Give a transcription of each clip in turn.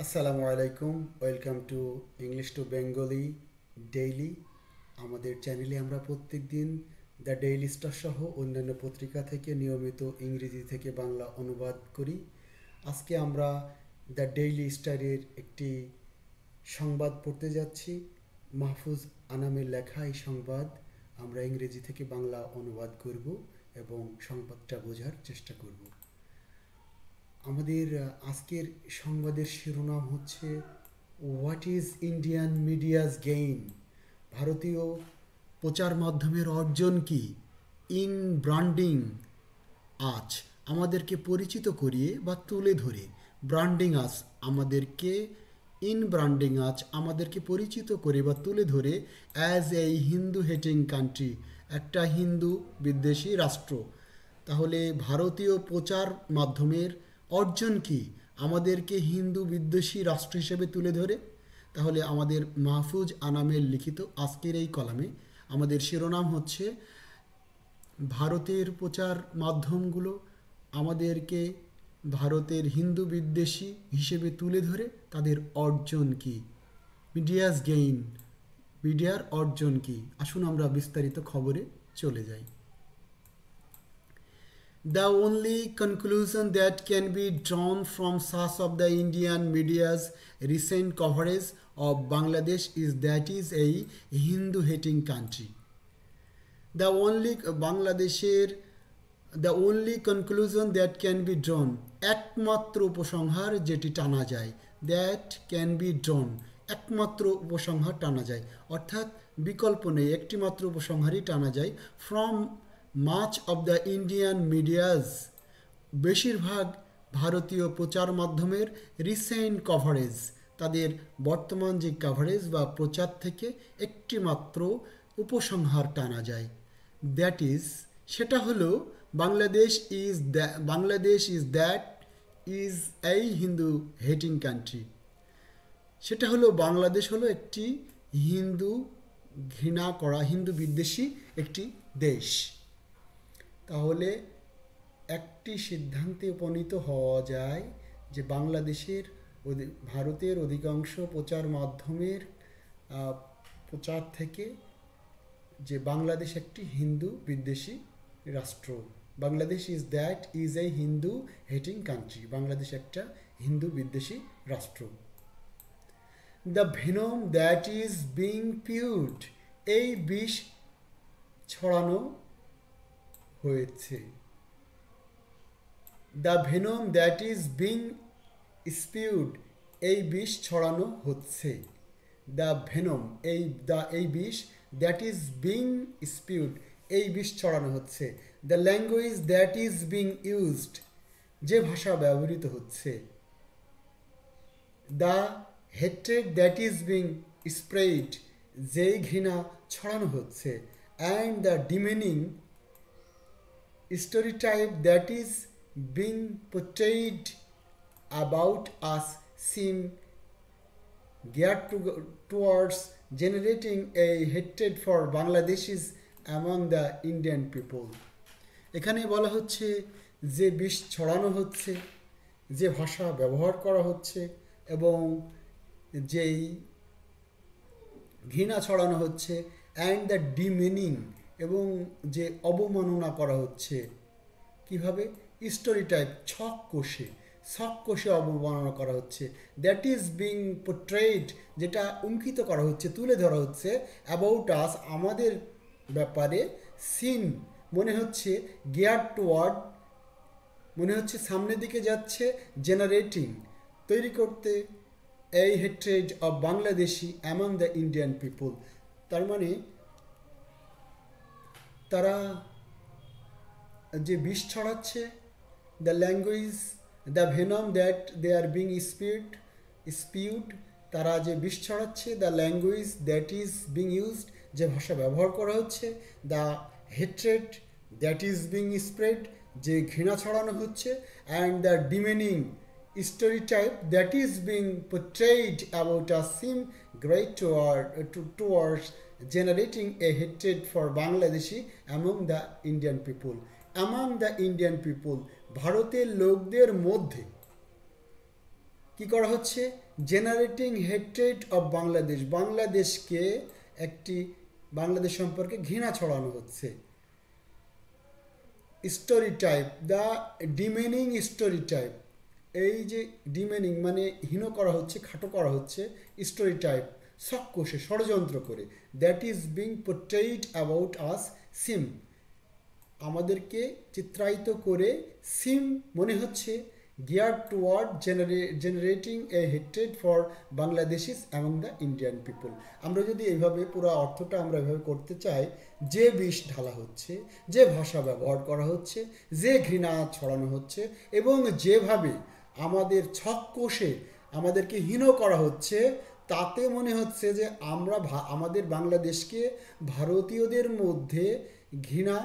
আসসালামু আলাইকুম। Welcome to English to Bengali daily. আমাদের চ্যানেলে আমরা প্রত্যেক দিন দ্য ডেইলি স্টার সহ অন্যান্য পত্রিকা থেকে নিয়মিত ইংরেজি থেকে বাংলা অনুবাদ করি। আজকে আমরা দ্য ডেইলি স্টারের একটি সংবাদ পড়তে যাচ্ছি। মাহফুজ আনামের লেখা এই সংবাদ আমরা ইংরেজি থেকে বাংলা অনুবাদ করব এবং সংবাদটা বোঝার চেষ্টা করব। আমাদের আজকের সংবাদের শিরোনাম হচ্ছে what is Indian medias gain. ভারতীয় প্রচার মাধ্যমের অর্জন কি? ইন ব্র্যান্ডিং আজ আমাদেরকে পরিচিত করিয়ে বা তুলে ধরে, ব্র্যান্ডিং আজ আমাদেরকে, ইন ব্র্যান্ডিং আজ আমাদেরকে পরিচিত করে বা তুলে ধরে as a Hindu hating country, একটা হিন্দু বিদ্বেষী রাষ্ট্র। তাহলে ভারতীয় প্রচার মাধ্যমের অর্জন কি? আমাদেরকে হিন্দু বিদ্বেষী রাষ্ট্র হিসেবে তুলে ধরে। তাহলে আমাদের মাহফুজ আনামের লিখিত আজকের এই কলামে আমাদের শিরোনাম হচ্ছে ভারতের প্রচার মাধ্যমগুলো আমাদেরকে ভারতের হিন্দু বিদ্বেষী হিসেবে তুলে ধরে তাদের অর্জন কি। মিডিয়াস গেইন, মিডিয়ার অর্জন কি। আসুন আমরা বিস্তারিত খবরে চলে যাই। The only conclusion that can be drawn from such of the Indian media's recent coverage of Bangladesh is that it is a Hindu-hating country. The only বাংলাদেশের the only conclusion that can be ড্রন, একমাত্র উপসংহার যেটি টানা যায়, that can be ড্রন, একমাত্র উপসংহার টানা যায়, অর্থাৎ বিকল্প নেই, একটি মাত্র উপসংহারই টানা যায়। From much of the Indian medias, বেশিরভাগ ভারতীয় প্রচার মাধ্যমের রিসেন্ট কভারেজ, তাদের বর্তমান যে কভারেজ বা প্রচার থেকে একটি মাত্র উপসংহার টানা যায়। দ্যাট ইজ, সেটা হলো বাংলাদেশ ইজ এই হিন্দু হেটিং কান্ট্রি। সেটা হলো বাংলাদেশ হলো একটি হিন্দু ঘৃণা করা, হিন্দু বিদ্বেষী একটি দেশ। তাহলে একটি সিদ্ধান্তে উপনীত হওয়া যায় যে বাংলাদেশের ভারতের অধিকাংশ প্রচার মাধ্যমের প্রচার থেকে যে বাংলাদেশ একটি হিন্দু বিদ্বেষী রাষ্ট্র। Bangladesh is a Hindu hating country, Bangladesh একটা হিন্দু বিদ্বেষী রাষ্ট্র। The venom that is being spewed, এই বিষ ছড়ানো হয়েছে। The venom that is being spewed, এই বিষ ছড়ানো হচ্ছে। দ্য ভেনম, এই বিষ, দ্যাট ইজ বিং স্পিউড, এই বিষ ছড়ানো হচ্ছে। The language that is being used, যে ভাষা ব্যবহৃত হচ্ছে। The hatred that is being spread, যেই ঘৃণা ছড়ানো হচ্ছে। And the demeaning stereotype that is being portrayed about us seem geared towards generating a hatred for Bangladeshis among the Indian people. এখানে বলা হচ্ছে যে বিষ ছড়ানো হচ্ছে, যে ভাষা ব্যবহার করা হচ্ছে এবং যেই ঘৃণা ছড়ানো হচ্ছে, অ্যান্ড দ্য ডিমিনিং, এবং যে অবমাননা করা হচ্ছে। কিভাবে? স্টোরি টাইপ, ছক কষে অবমাননা করা হচ্ছে। দ্যাট ইজ বিং পোর্ট্রেড, যেটা অঙ্কিত করা হচ্ছে, তুলে ধরা হচ্ছে। অ্যাবাউট আস, আমাদের ব্যাপারে। সিন, মনে হচ্ছে। গিয়ার টুয়ার্ড, মনে হচ্ছে সামনের দিকে যাচ্ছে। জেনারেটিং, তৈরি করতে। এই hatred of Bangladeshi among the Indian people, তার মানে তারা যে বিষ ছড়াচ্ছে। The language, the venom that they are being spewed, তারা যে বিষ ছড়াচ্ছে। The language that is being used, যে ভাষা ব্যবহার করা হচ্ছে। The hatred that is being spread, যে ঘৃণা ছড়ানো হচ্ছে। And the demeaning stereotype that is being portrayed about us seem great towards generating a hatred for Bangladeshi among the Indian people. Among the Indian people, ভারতের লোকদের মধ্যে কি করা হচ্ছে? জেনারেটিং হেট্রেড অফ বাংলাদেশ, বাংলাদেশকে একটি বাংলাদেশ সম্পর্কে ঘৃণা ছড়ানো হচ্ছে। Stereotype, the demeaning stereotype, এই যে ডিমেনিং মানে হীন করা হচ্ছে, খাটো করা হচ্ছে, স্টোরি টাইপ শখ কষে ষড়যন্ত্র করে, that is being portrayed about us seem, আমাদেরকে চিত্রায়িত করে সিম মনে হচ্ছে gear toward generating a hatred for Bangladeshis among the Indian people. আমরা যদি এইভাবে পুরো অর্থটা আমরা এভাবে করতে চাই, যে বিষ ঢালা হচ্ছে, যে ভাষা ব্যবহার করা হচ্ছে, যে ঘৃণা ছড়ানো হচ্ছে, এবং যেভাবে আমাদের ছক কষে আমাদেরকে হীন করা হচ্ছে, তাতে মনে হচ্ছে যে আমরা আমাদের বাংলাদেশকে ভারতীয়দের মধ্যে ঘৃণা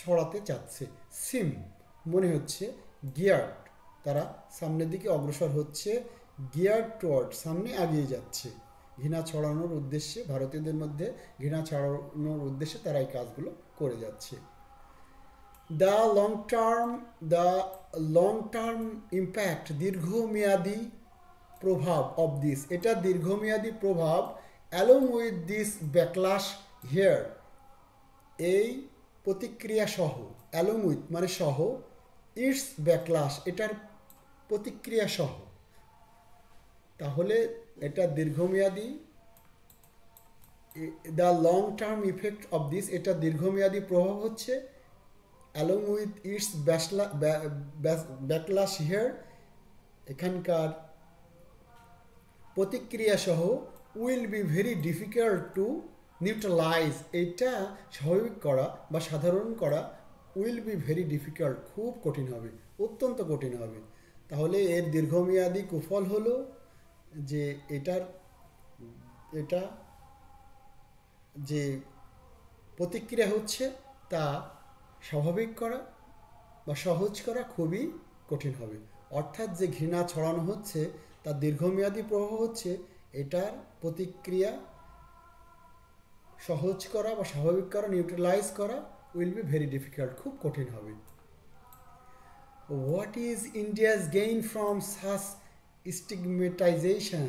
ছড়াতে চাচ্ছে। সিম মনে হচ্ছে গিয়ার, তারা সামনের দিকে অগ্রসর হচ্ছে, গিয়ার টুয়ার্ড সামনে এগিয়ে যাচ্ছে, ঘৃণা ছড়ানোর উদ্দেশ্যে, ভারতীয়দের মধ্যে ঘৃণা ছড়ানোর উদ্দেশ্যে তারা এই কাজগুলো করে যাচ্ছে। দ্য লং টার্ম ইম্প্যাক্ট, দীর্ঘমেয়াদী প্রভাব অফ দিস, এটা দীর্ঘমেয়াদী প্রভাব, অ্যালং উইথ দিস ব্যাকলাশ হিয়ার, এই প্রতিক্রিয়া সহ, অ্যালং উইথ মানে সহ, ইটস ব্যাকলাশ এটার প্রতিক্রিয়া সহ, তাহলে এটা দীর্ঘমেয়াদী, the long term effect of this, এটা দীর্ঘমেয়াদী প্রভাব হচ্ছে, অ্যালং উইথ ইটস ব্যাকলাশ হিয়ার, এখানকার প্রতিক্রিয়া সহ, will be very difficult to neutralise, এটা স্বাভাবিক করা বা সাধারণ করা, উইল বি ভেরি ডিফিকাল্ট, খুব কঠিন হবে, অত্যন্ত কঠিন হবে। তাহলে এর দীর্ঘমেয়াদী কুফল হলো যে এটা যে প্রতিক্রিয়া হচ্ছে তা স্বাভাবিক করা বা সহজ করা খুবই কঠিন হবে। অর্থাৎ যে ঘৃণা ছড়ানো হচ্ছে তার দীর্ঘমেয়াদী প্রভাব হচ্ছে এটার প্রতিক্রিয়া সহজ করা বা স্বাভাবিক করা, নিউট্রালাইজ করা, উইল বি ভেরি ডিফিকাল্ট, খুব কঠিন হবে। What is India's gain from such stigmatisation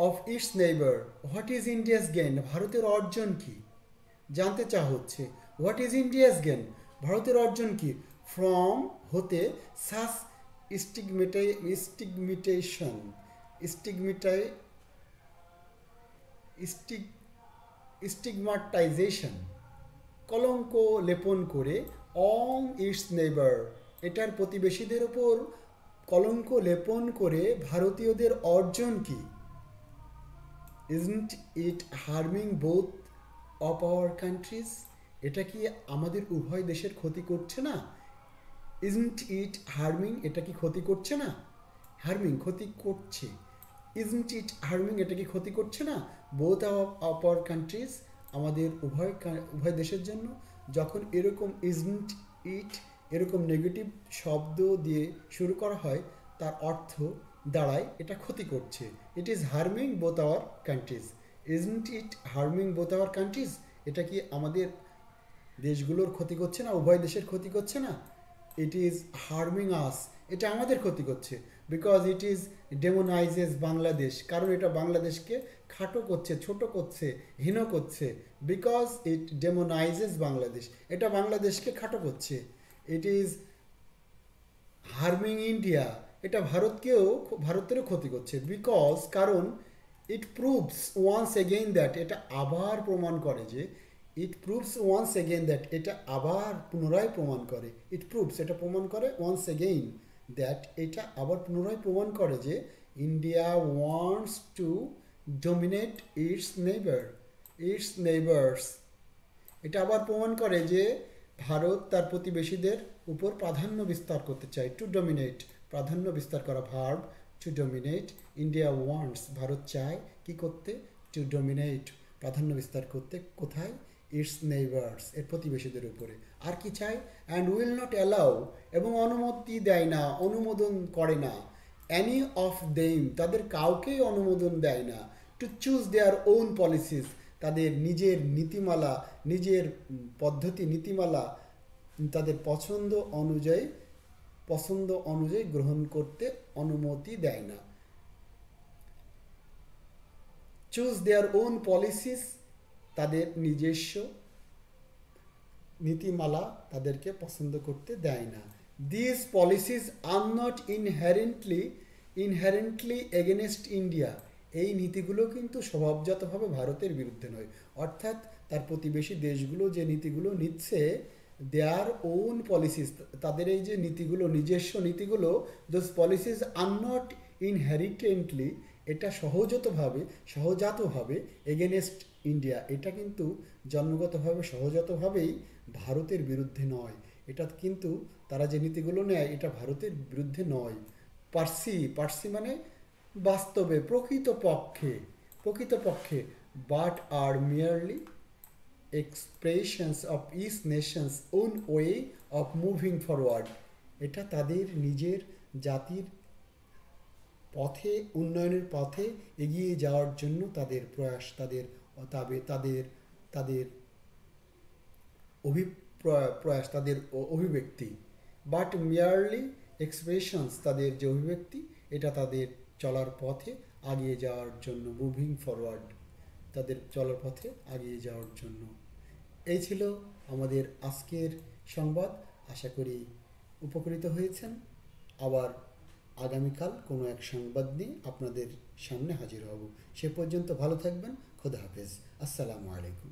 of its neighbour? What is India's gain, ভারতের অর্জন কি জানতে চাওয়া হচ্ছে। হোয়াট ইজ ইন্ডিয়াস গেইন, ভারতের অর্জন কি, ফ্রম হতে, সাচ স্টিগমাটাইজেশন, কলঙ্ক লেপন করে, অন ইটস নেইবার, এটার প্রতিবেশীদের ওপর কলঙ্ক লেপন করে ভারতীয়দের অর্জন কি? Isn't it harming both of our countries, এটা কি আমাদের উভয় দেশের ক্ষতি করছে না? ইজন্ট ইট হার্মিং, এটা কি ক্ষতি করছে না? হার্মিং ক্ষতি করছে, ইজন্ট ইট হার্মিং এটা কি ক্ষতি করছে না? বোথ অফ আওয়ার কান্ট্রিজ, আমাদের উভয় দেশের জন্য। যখন এরকম ইজন্ট ইট এরকম নেগেটিভ শব্দ দিয়ে শুরু করা হয়, তার অর্থ দাঁড়ায় এটা ক্ষতি করছে। It is harming both our countries, isn't it harming both our countries, এটা কি আমাদের দেশগুলোর ক্ষতি করছে না, উভয় দেশের ক্ষতি করছে না? ইট ইজ হার্মিং আস, এটা আমাদের ক্ষতি করছে, বিকজ ইট ইজ ডেমোনাইজেস বাংলাদেশ, কারণ এটা বাংলাদেশকে খাটো করছে, ছোট করছে, হীন করছে। বিকজ ইট ডেমোনাইজেস বাংলাদেশ, এটা বাংলাদেশকে খাটো করছে। ইট ইজ হার্মিং ইন্ডিয়া, এটা ভারতেরও ক্ষতি করছে। বিকজ কারণ, it proves once again that, এটা আবার প্রমাণ করে যে, it proves once again that, এটা আবার পুনরায় প্রমাণ করে, ইট প্রুভস এটা প্রমাণ করে, ওয়ান্স এগেইন দ্যাট এটা আবার পুনরায় প্রমাণ করে যে, India wants to dominate it's neighbours, এটা আবার প্রমাণ করে যে ভারত তার প্রতিবেশীদের উপর প্রাধান্য বিস্তার করতে চায়। টু ডমিনেট, প্রাধান্য বিস্তার করা, verb two dominate. India wants, Bharat চায় কি করতে? টু ডমিনেট, প্রাধান্য বিস্তার করতে। কোথায়? ইটস নেইবার্স, এর প্রতিবেশীদের উপরে। আর কি চায়? অ্যান্ড উইল নট অ্যালাউ, এবং অনুমতি দেয় না, অনুমোদন করে না। অ্যানি অফ দেম, তাদের কাউকেই অনুমোদন দেয় না। To choose their own policies, তাদের নিজের নীতিমালা, নিজের পদ্ধতি নীতিমালা তাদের পছন্দ অনুযায়ী পছন্দ অনুযায়ী গ্রহণ করতে অনুমতি দেয় না। চুজ দেয়ার ওন পলিসিস, তাদের নিজস্ব নীতিমালা তাদেরকে পছন্দ করতে দেয় না। This policies are not inherently against India, এই নীতিগুলো কিন্তু স্বভাবজাতভাবে ভারতের বিরুদ্ধে নয়। অর্থাৎ তার প্রতিবেশী দেশগুলো যে নীতিগুলো নিচ্ছে, দেয়ার ওন পলিসিস, তাদের এই যে নীতিগুলো, নিজস্ব নীতিগুলো, দোজ পলিসিস আর নট ইনহেরিটেন্টলি, এটা সহজাতভাবে এগেনস্ট ইন্ডিয়া, এটা কিন্তু জন্মগতভাবে সহজাতভাবেই ভারতের বিরুদ্ধে নয়। এটা কিন্তু তারা যে নীতিগুলো নেয় এটা ভারতের বিরুদ্ধে নয়। পার্সি মানে বাস্তবে, প্রকৃতপক্ষে but are merely expressions of each nation's own way of moving forward, এটা তাদের নিজের জাতির পথে, উন্নয়নের পথে এগিয়ে যাওয়ার জন্য তাদের প্রয়াস, তাদের প্রয়াস, তাদের অভিব্যক্তি। বাট মিয়ারলি এক্সপ্রেশনস, তাদের যে অভিব্যক্তি, এটা তাদের চলার পথে আগিয়ে যাওয়ার জন্য, মুভিং ফরওয়ার্ড, তাদের চলার পথে আগিয়ে যাওয়ার জন্য। এই ছিল আমাদের আজকের সংবাদ। আশা করি উপকৃত হয়েছেন। আবার আগামীকাল কোনো এক সংবাদ নিয়ে আপনাদের সামনে হাজির হব। সে পর্যন্ত ভালো থাকবেন। খোদা হাফেজ। আসসালামু আলাইকুম।